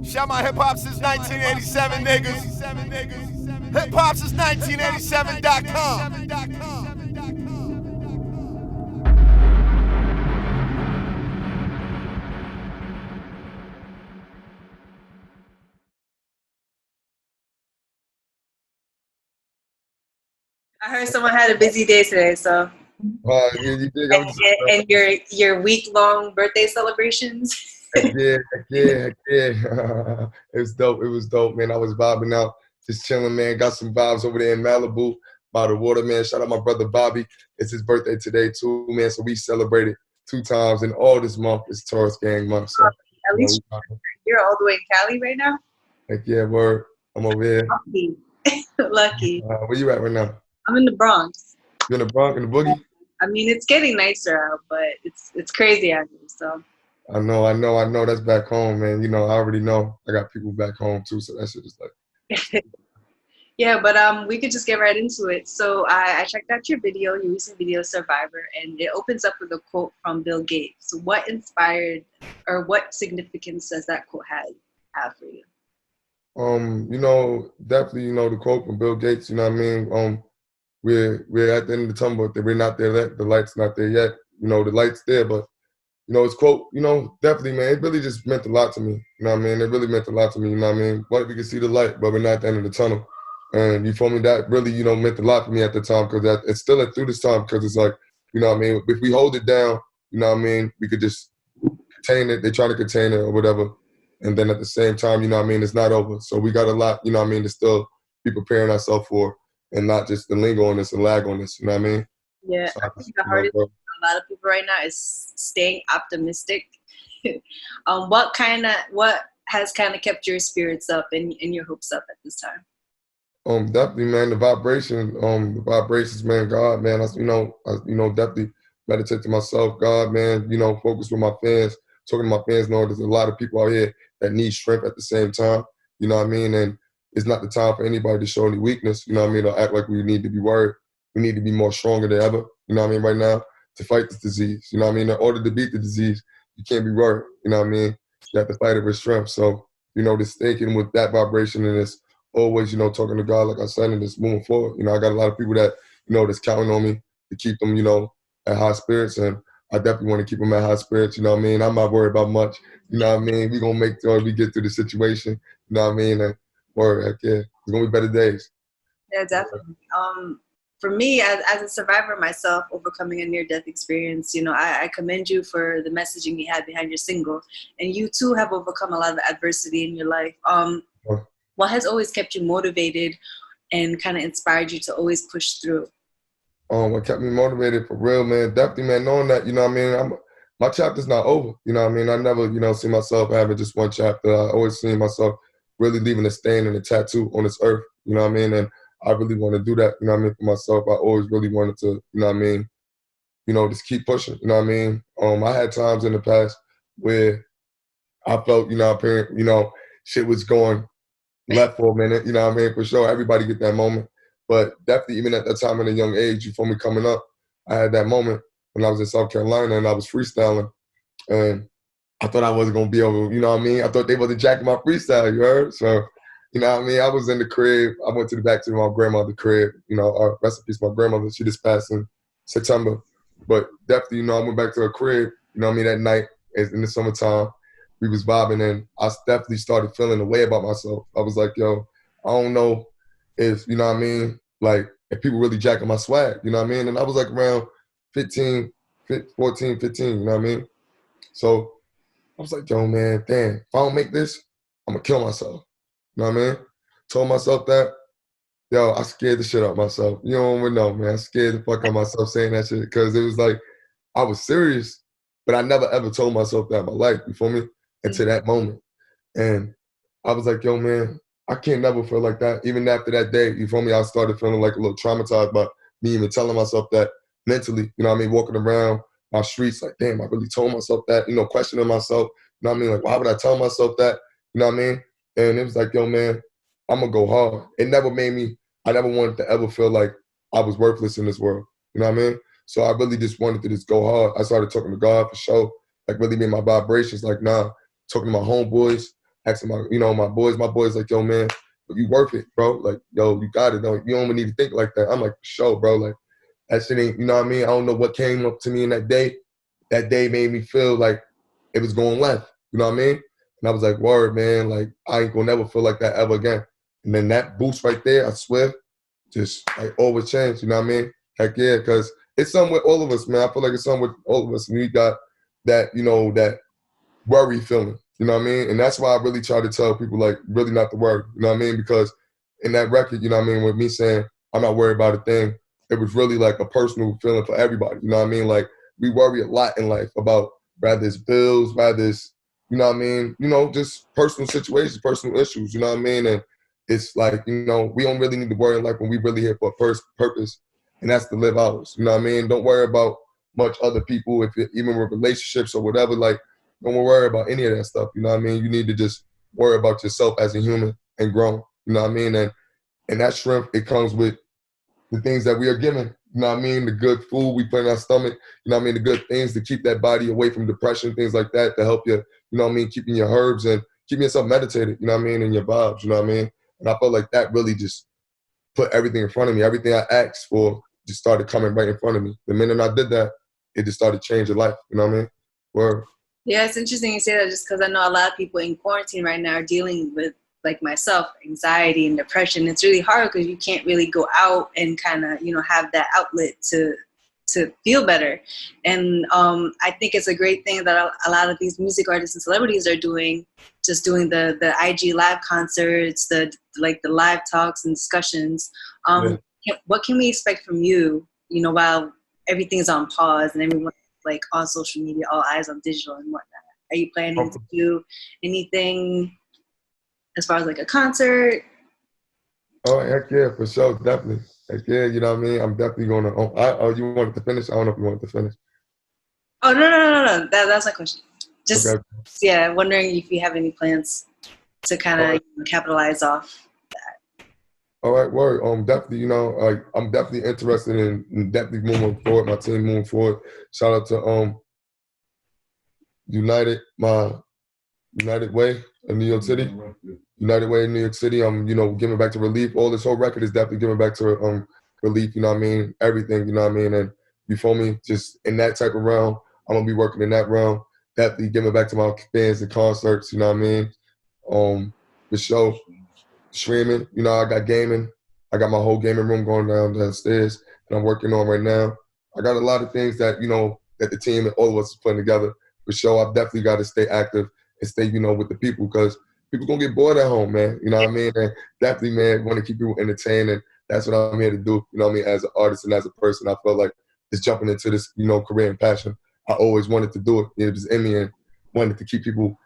Shout my hip hop since 1987, niggas. HipHopSince1987.com. I heard someone had a busy day today, so You did. and your week-long birthday celebrations. Yeah. It was dope. It was dope, man. I was vibing out, just chilling, man. Got some vibes over there in Malibu by the water, man. Shout out my brother Bobby. It's his birthday today too, man. So we celebrated 2 times, and all this month is Taurus Gang month. So At least you're all the way in Cali right now. heck yeah, word. I'm over here. Lucky. Lucky. Where you at right now? I'm in the Bronx. You in the Bronx, in the boogie? I mean, it's getting nicer out, but it's crazy out here. So I know. That's back home, man. You know, I already know. I got people back home too, so that shit is like. yeah, but we could just get right into it. So I checked out your video, your recent video, Survivor, and it opens up with a quote from Bill Gates. So what inspired, or what significance does that quote have for you? You know, definitely, you know, the quote from Bill Gates. You know what I mean? We're at the end of the tunnel, but we're not there yet. The light's not there yet. You know, the light's there, but you know, his quote, you know, definitely, man, it really just meant a lot to me. You know what I mean? It really meant a lot to me. You know what I mean? What if we can see the light, but we're not at the end of the tunnel? And you feel me? That really, you know, meant a lot for me at the time, because it's still through this time, because it's like, you know what I mean? If we hold it down, you know what I mean? We could just contain it. They're trying to contain it or whatever. And then at the same time, you know what I mean? It's not over. So we got a lot, you know what I mean, to still be preparing ourselves for, and not just to linger on this and lag on this. You know what I mean? Yeah, so I think the hardest thing for a lot of people right now is staying optimistic. What has kind of kept your spirits up and your hopes up at this time? Definitely, man. The vibrations, man. God, man. I definitely meditate to myself. God, man. You know, focus with my fans. Talking to my fans, know there's a lot of people out here that need strength at the same time. You know what I mean? And it's not the time for anybody to show any weakness. You know what I mean? Or act like we need to be worried. We need to be more stronger than ever. You know what I mean? Right now, to fight this disease. You know what I mean? In order to beat the disease, you can't be worried. You know what I mean? You have to fight it with strength. So, you know, just thinking with that vibration, and it's always, you know, talking to God, like I said, and just moving forward. You know, I got a lot of people that, you know, that's counting on me to keep them, you know, at high spirits. And I definitely want to keep them at high spirits. You know what I mean? I'm not worried about much. You know what I mean? We're going to make sure we get through the situation. You know what I mean? And word, heck yeah. It's going to be better days. Yeah, definitely. For me, as a survivor myself, overcoming a near-death experience, you know, I commend you for the messaging you had behind your single. And you, too, have overcome a lot of adversity in your life. What has always kept you motivated and kind of inspired you to always push through? What kept me motivated for real, man, definitely, man, knowing that, you know what I mean, my chapter's not over. You know what I mean? I never, you know, see myself having just one chapter. I always see myself really leaving a stain and a tattoo on this earth. You know what I mean? And I really want to do that, you know what I mean, for myself. I always really wanted to, you know what I mean, you know, just keep pushing, you know what I mean? I had times in the past where I felt, you know, shit was going left for a minute, you know what I mean? For sure, everybody get that moment. But definitely, even at that time at a young age, you feel me, coming up, I had that moment when I was in South Carolina and I was freestyling. And I thought I wasn't going to be able, you know what I mean? I thought they wasn't jacking my freestyle, you heard? So, you know what I mean? I was in the crib. I went back to my grandmother's crib. You know, rest in peace, my grandmother. She just passed in September. But definitely, you know, I went back to her crib, you know what I mean, that night in the summertime. We was vibing, and I definitely started feeling a way about myself. I was like, yo, I don't know if, you know what I mean, like, if people really jacking my swag, you know what I mean? And I was like around 14, 15, you know what I mean? So I was like, yo, man, damn, if I don't make this, I'm going to kill myself. You know what I mean? Told myself that, yo, I scared the shit out of myself. You don't even know, man. I scared the fuck out of myself saying that shit, because it was like, I was serious, but I never ever told myself that in my life, you feel me? Until that moment. And I was like, yo, man, I can't never feel like that. Even after that day, you feel me? I started feeling like a little traumatized by me even telling myself that mentally, you know what I mean? Walking around my streets, like, damn, I really told myself that, you know, questioning myself, you know what I mean? Like, why would I tell myself that? You know what I mean? And it was like, yo, man, I'm gonna go hard. It never made me, I never wanted to ever feel like I was worthless in this world. You know what I mean? So I really just wanted to just go hard. I started talking to God for sure, like really made my vibrations, like, nah, talking to my homeboys, asking my, you know, my boys like, yo, man, you worth it, bro. Like, yo, you got it. No, you don't even need to think like that. I'm like, for sure, bro. Like, that shit ain't, you know what I mean? I don't know what came up to me in that day. That day made me feel like it was going left. You know what I mean? And I was like, word, man, like, I ain't gonna never feel like that ever again. And then that boost right there, I swear, just like always changed. You know what I mean? Heck yeah, because it's something with all of us, man. I feel like it's something with all of us. And we got that, you know, that worry feeling. You know what I mean? And that's why I really try to tell people, like, really not to worry. You know what I mean? Because in that record, you know what I mean, with me saying, I'm not worried about a thing, it was really like a personal feeling for everybody. You know what I mean? Like, we worry a lot in life about whether it's bills, whether it's, you know what I mean, you know, just personal situations, personal issues, you know what I mean? And it's like, you know, we don't really need to worry in life when we really here for a purpose, and that's to live ours. You know what I mean? Don't worry about much other people, if it, even with relationships or whatever, like, don't worry about any of that stuff. You know what I mean? You need to just worry about yourself as a human and grow. You know what I mean? And that strength, it comes with the things that we are given. You know what I mean? The good food we put in our stomach. You know what I mean? The good things to keep that body away from depression, things like that, to help you, you know what I mean, keeping your herbs and keeping yourself meditated, you know what I mean, and your vibes, you know what I mean? And I felt like that really just put everything in front of me. Everything I asked for just started coming right in front of me. The minute I did that, it just started changing life, you know what I mean? Word. Yeah, it's interesting you say that, just because I know a lot of people in quarantine right now are dealing with, like myself, anxiety and depression. It's really hard because you can't really go out and kind of, you know, have that outlet to feel better. And I think it's a great thing that a lot of these music artists and celebrities are doing, just doing the IG live concerts, the live talks and discussions. What can we expect from you, you know, while everything's on pause and everyone like on social media, all eyes on digital and whatnot? Are you planning to do anything as far as like a concert? Oh, heck yeah, for sure, definitely. Heck yeah, you know what I mean? I'm definitely going to, oh, you wanted to finish? I don't know if you wanted to finish. Oh, no. That's my question. Just, okay. Yeah, wondering if you have any plans to kind of capitalize off that. All right, word. Definitely, you know, like, I'm definitely interested in definitely moving forward, my team moving forward. Shout out to my United Way in New York City. United Way in New York City. I'm, you know, giving back to relief. All this whole record is definitely giving back to relief, you know what I mean? Everything, you know what I mean? And you feel me? Just in that type of realm, I'm gonna be working in that realm. Definitely giving back to my fans and concerts, you know what I mean? The show, streaming, you know, I got gaming. I got my whole gaming room going downstairs and I'm working on right now. I got a lot of things that, you know, that the team and all of us is putting together. For sure, I've definitely got to stay active and stay, you know, with the people, because people gonna get bored at home, man. You know what I mean? And definitely, man, want to keep people entertained, and that's what I'm here to do. You know what I mean? As an artist and as a person, I felt like just jumping into this, you know, career and passion. I always wanted to do it. It was in me, and wanted to keep people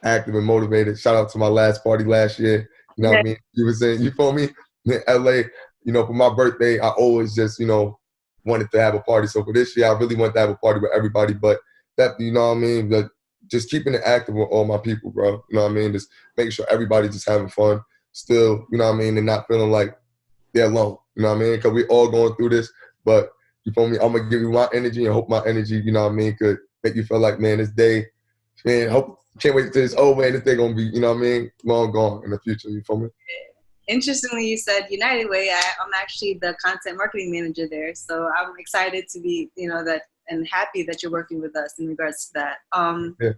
active and motivated. Shout out to my last party last year. You know what I mean? You were saying, you feel me? In LA, you know, for my birthday, I always just, you know, wanted to have a party. So for this year, I really want to have a party with everybody. But that, you know what I mean? Like, just keeping it active with all my people, bro. You know what I mean? Just making sure everybody's just having fun still, you know what I mean? And not feeling like they're alone, you know what I mean? Because we all going through this. But you feel me? I'm going to give you my energy and hope my energy, you know what I mean, could make you feel like, man, this day, man, can't wait till it's over, and this day going to be, you know what I mean, long gone in the future, you feel me? Interestingly, you said United Way. I'm actually the content marketing manager there. So I'm excited to be, you know, that, and happy that you're working with us in regards to that. Yeah.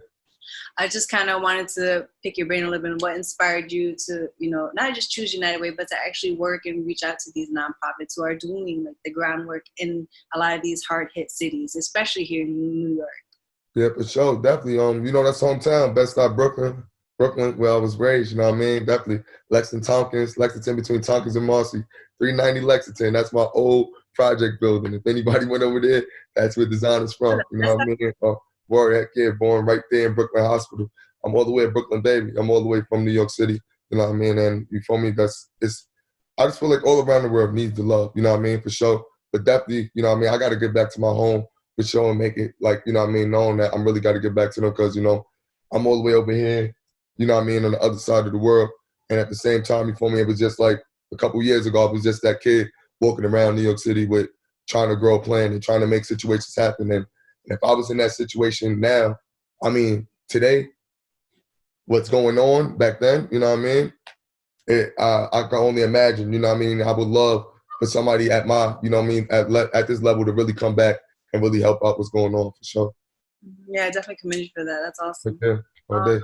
I just kind of wanted to pick your brain a little bit on what inspired you to, you know, not just choose United Way, but to actually work and reach out to these nonprofits who are doing like the groundwork in a lot of these hard hit cities, especially here in New York. Yeah, for sure. Definitely. You know, that's hometown, Bed-Stuy, Brooklyn. Brooklyn, where I was raised, you know what I mean? Definitely. Lexington between Tompkins and Marcy. 390 Lexington. That's my old project building. If anybody went over there, that's where Desiigner's from. You know what I mean? Warrior, heck yeah, born right there in Brooklyn Hospital. I'm all the way at Brooklyn, baby. I'm all the way from New York City. You know what I mean? And you feel me? I just feel like all around the world needs the love. You know what I mean? For sure. But definitely, you know what I mean? I got to get back to my home for sure and make it, like, you know what I mean, known that I'm really got to get back to them, because, you know, I'm all the way over here, you know what I mean, on the other side of the world. And at the same time, you feel me? It was just like a couple years ago, I was just that kid walking around New York City with trying to grow a plan and trying to make situations happen. And if I was in that situation now, I mean, today, what's going on back then, you know what I mean? I can only imagine, you know what I mean? I would love for somebody at my, you know what I mean, at this level to really come back and really help out what's going on, for sure. Yeah, I definitely commend you for that. That's awesome. Yeah, all day.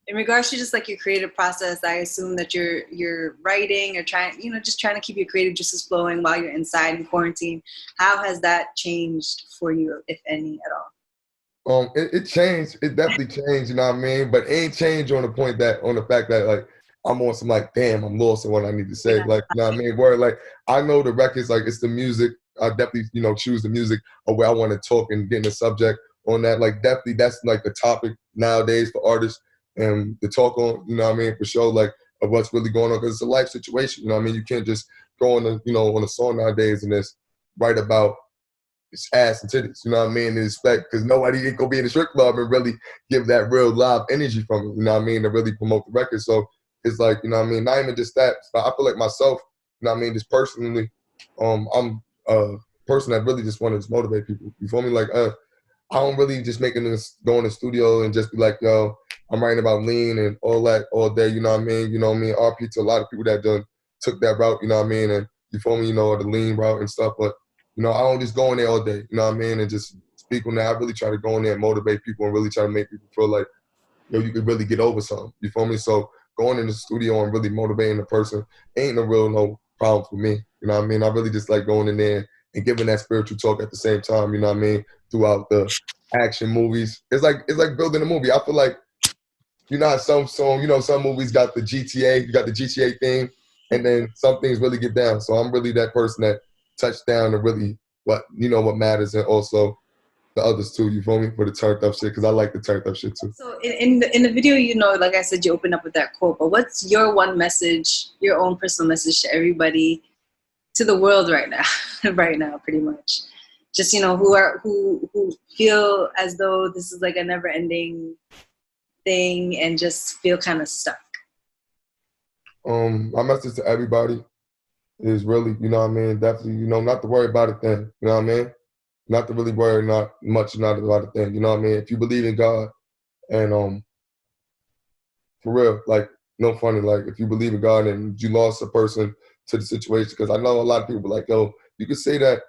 In regards to just like your creative process, I assume that you're writing or trying, just trying to keep your creative juices flowing while you're inside in quarantine. How has that changed for you, if any, at all? It changed. It definitely changed, you know what I mean? But it ain't changed on the fact that like I'm on some like, damn, I'm lost in what I need to say. Yeah. Like, you know what I mean? Where like I know the records, like it's the music. I definitely, choose the music or where I want to talk and get in the subject on that. Like definitely that's like the topic nowadays for artists and to talk on, you know what I mean, for sure, like of what's really going on, because it's a life situation, you know what I mean? You can't just go on on a song nowadays and just write about it's ass and titties, you know what I mean, and expect, because nobody ain't gonna be in the strip club and really give that real live energy from it, you know what I mean, to really promote the record. So it's like, you know what I mean, not even just that, but I feel like myself, you know what I mean, just personally, I'm a person that really just wanted to motivate people, you feel me? Like, I don't really just go in the studio and just be like, yo, I'm writing about lean and all that all day, you know what I mean? You know what I mean? RP to a lot of people that took that route, you know what I mean? And you feel me, the lean route and stuff. But, I don't just go in there all day, you know what I mean? And just speak on that. I really try to go in there and motivate people and really try to make people feel like, yo, you could really get over something, you feel me? So going in the studio and really motivating the person ain't no problem for me, you know what I mean? I really just like going in there and giving that spiritual talk at the same time, you know what I mean? Throughout the action movies. It's like building a movie. I feel like, some movies got the GTA, you got the GTA theme, and then some things really get down. So I'm really that person that touched down to really what matters, and also the others too, you feel me? For the turned up shit, because I like the turned up shit too. So in the video, like I said, you open up with that quote, but what's your one message, your own personal message to everybody, to the world right now, pretty much? Just, who feel as though this is like a never ending thing and just feel kind of stuck. My message to everybody is really, you know what I mean, definitely, not to worry about a thing, you know what I mean? Not to really worry not about a thing, you know what I mean? If you believe in God and for real, like, no funny, like if you believe in God and you lost a person to the situation, because I know a lot of people like, yo, you could say that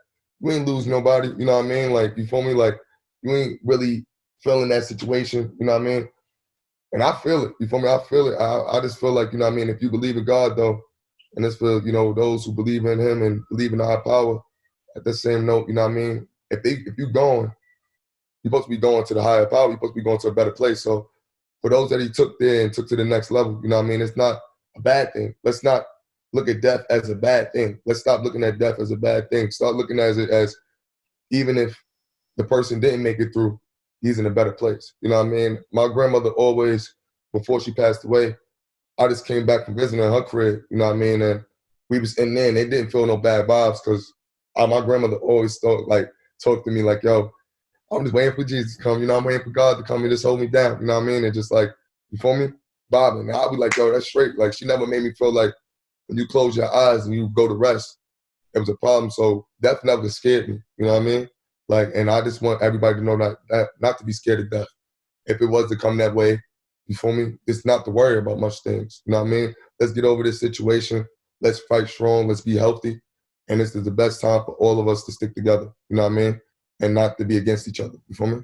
you ain't lose nobody, you know what I mean? Like, you feel me? Like, you ain't really feeling that situation, you know what I mean? And I feel it, you feel me? I feel it. I just feel like, you know what I mean? If you believe in God, though, and it's for, those who believe in him and believe in the high power, at the same note, you know what I mean? If you're going, you're supposed to be going to the higher power, you're supposed to be going to a better place. So for those that he took there and took to the next level, you know what I mean? It's not a bad thing. Let's not look at death as a bad thing. Let's stop looking at death as a bad thing. Start looking at it as, even if the person didn't make it through, he's in a better place. You know what I mean? My grandmother always, before she passed away, I just came back from visiting her crib, you know what I mean? And we was in there and they didn't feel no bad vibes, because my grandmother always talked to me like, yo, I'm just waiting for Jesus to come, I'm waiting for God to come and just hold me down, you know what I mean? And just like, you feel me? Bobbing. And I'll be like, yo, that's straight. Like, she never made me feel like when you close your eyes and you go to rest, it was a problem. So death never scared me, you know what I mean? Like, and I just want everybody to know that not to be scared of death. If it was to come that way, you feel me? It's not to worry about much things, you know what I mean? Let's get over this situation. Let's fight strong. Let's be healthy. And this is the best time for all of us to stick together, you know what I mean? And not to be against each other, you feel me?